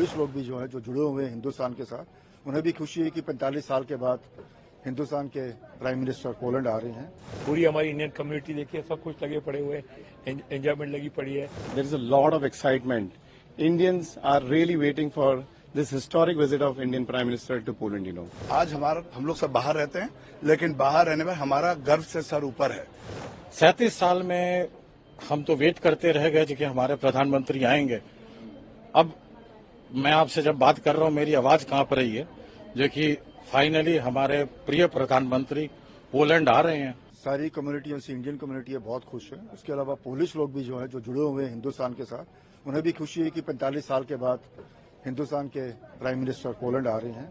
Polish लोग भी जो है जो जुड़े हुए हैं हिंदुस्तान के साथ, उन्हें भी खुशी है कि 45 साल के बाद हिंदुस्तान के प्राइम मिनिस्टर पोलैंड आ रहे हैं। पूरी हमारी इंडियन कम्युनिटी देखिए, सब कुछ लगे पड़े हुए, एंजॉयमेंट लगी पड़ी है। There is a lot of excitement. Indians are really waiting for this historic visit of Indian Prime Minister to Poland, you know. आज हम लोग सब बाहर रहते हैं, लेकिन बाहर रहने में हमारा गर्व से सर ऊपर है। 37 साल में हम तो वेट करते रह गए कि हमारे प्रधानमंत्री आएंगे। अब मैं आपसे जब बात कर रहा हूं, मेरी आवाज कांप रही है, जो कि फाइनली हमारे प्रिय प्रधानमंत्री पोलैंड आ रहे हैं। सारी कम्युनिटी से इंडियन कम्युनिटी बहुत खुश है। उसके अलावा पोलिश लोग भी जो है जो जुड़े हुए हैं हिंदुस्तान के साथ, उन्हें भी खुशी है कि 45 साल के बाद हिंदुस्तान के प्राइम मिनिस्टर पोलैंड आ रहे हैं।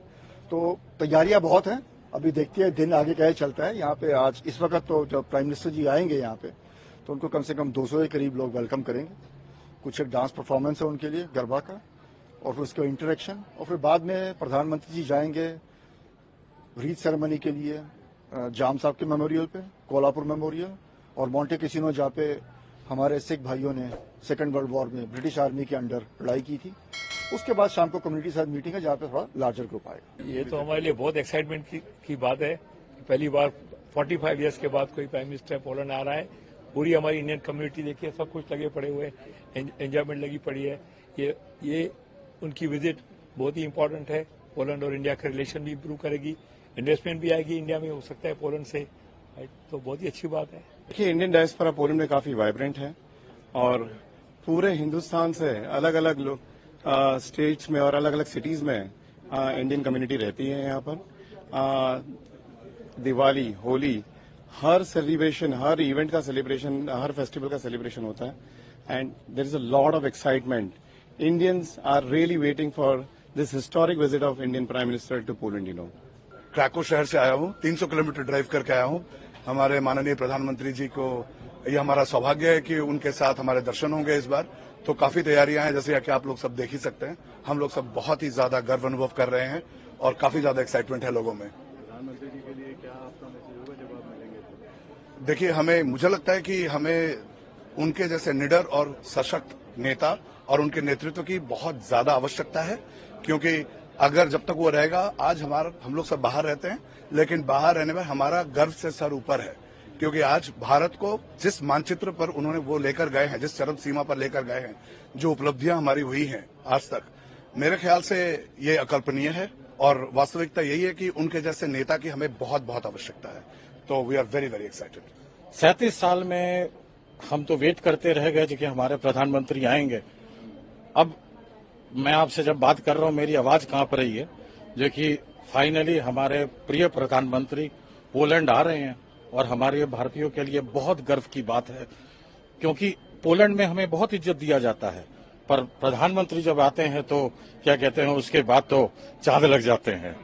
तो तैयारियां बहुत हैं, अभी देखते हैं दिन आगे क्या चलता है। यहाँ पे आज इस वक्त तो जब प्राइम मिनिस्टर जी आएंगे यहाँ पे, तो उनको कम से कम 200 के करीब लोग वेलकम करेंगे। कुछ एक डांस परफॉर्मेंस है उनके लिए गरबा का, और फिर उसका इंटरेक्शन, और फिर बाद में प्रधानमंत्री जी जाएंगे रीत सेरेमनी के लिए जाम साहब के मेमोरियल पे, कोल्हापुर मेमोरियल और मॉन्टे कैसीनो, जहाँ पे हमारे सिख भाइयों ने सेकेंड वर्ल्ड वॉर में ब्रिटिश आर्मी के अंडर लड़ाई की थी। उसके बाद शाम को कम्युनिटी के साथ मीटिंग है, जहाँ पे थोड़ा लार्जर ग्रुप आएगा। ये तो हमारे लिए बहुत एक्साइटमेंट की बात है। पहली बार 45 ईयर्स के बाद कोई प्राइम मिनिस्टर पोलैंड आ रहा है। पूरी हमारी इंडियन कम्युनिटी देखिए, सब कुछ लगे पड़े हुए, एंजॉयमेंट लगी पड़ी है। ये उनकी विजिट बहुत ही इंपॉर्टेंट है। पोलैंड और इंडिया का रिलेशन भी इंप्रूव करेगी, इन्वेस्टमेंट भी आएगी इंडिया में, हो सकता है पोलैंड से, तो बहुत ही अच्छी बात है। देखिए, इंडियन डायस्पोरा पोलैंड में काफी वाइब्रेंट है, और पूरे हिंदुस्तान से अलग अलग लोग स्टेट्स में और अलग अलग सिटीज में इंडियन कम्युनिटी रहती है। यहाँ पर दिवाली, होली, हर सेलिब्रेशन, हर इवेंट का सेलिब्रेशन, हर फेस्टिवल का सेलिब्रेशन होता है, and there is a lot of excitement. Indians are really waiting for this historic visit of Indian Prime Minister to Poland, you know. क्रैको शहर से आया हूँ, 300 किलोमीटर ड्राइव करके आया हूँ। हमारे माननीय प्रधानमंत्री जी को ये हमारा सौभाग्य है कि उनके साथ हमारे दर्शन होंगे इस बार। तो काफी तैयारियां हैं, जैसे कि आप लोग सब देख ही सकते हैं। हम लोग सब बहुत ही ज्यादा गर्व अनुभव कर रहे हैं और काफी ज्यादा एक्साइटमेंट है लोगों में। प्रधानमंत्री जी के लिए क्या आपका मैसेज होगा जब आप मिलेंगे? देखिए, मुझे लगता है कि हमें उनके जैसे निडर और सशक्त नेता और उनके नेतृत्व की बहुत ज्यादा आवश्यकता है, क्योंकि अगर जब तक वो रहेगा, आज हम लोग सब बाहर रहते हैं, लेकिन बाहर रहने में हमारा गर्व से सर ऊपर है, क्योंकि आज भारत को जिस मानचित्र पर उन्होंने वो लेकर गए हैं, जिस चरम सीमा पर लेकर गए हैं, जो उपलब्धियां हमारी हुई हैं आज तक, मेरे ख्याल से ये अकल्पनीय है। और वास्तविकता यही है कि उनके जैसे नेता की हमें बहुत बहुत आवश्यकता है। तो we are very very excited. 37 साल में हम तो वेट करते रह गए कि हमारे प्रधानमंत्री आएंगे। अब मैं आपसे जब बात कर रहा हूं, मेरी आवाज कांप रही है, जो कि फाइनली हमारे प्रिय प्रधानमंत्री पोलैंड आ रहे हैं, और हमारे भारतीयों के लिए बहुत गर्व की बात है, क्योंकि पोलैंड में हमें बहुत इज्जत दिया जाता है, पर प्रधानमंत्री जब आते हैं तो क्या कहते हैं, उसके बाद तो चांद लग जाते हैं।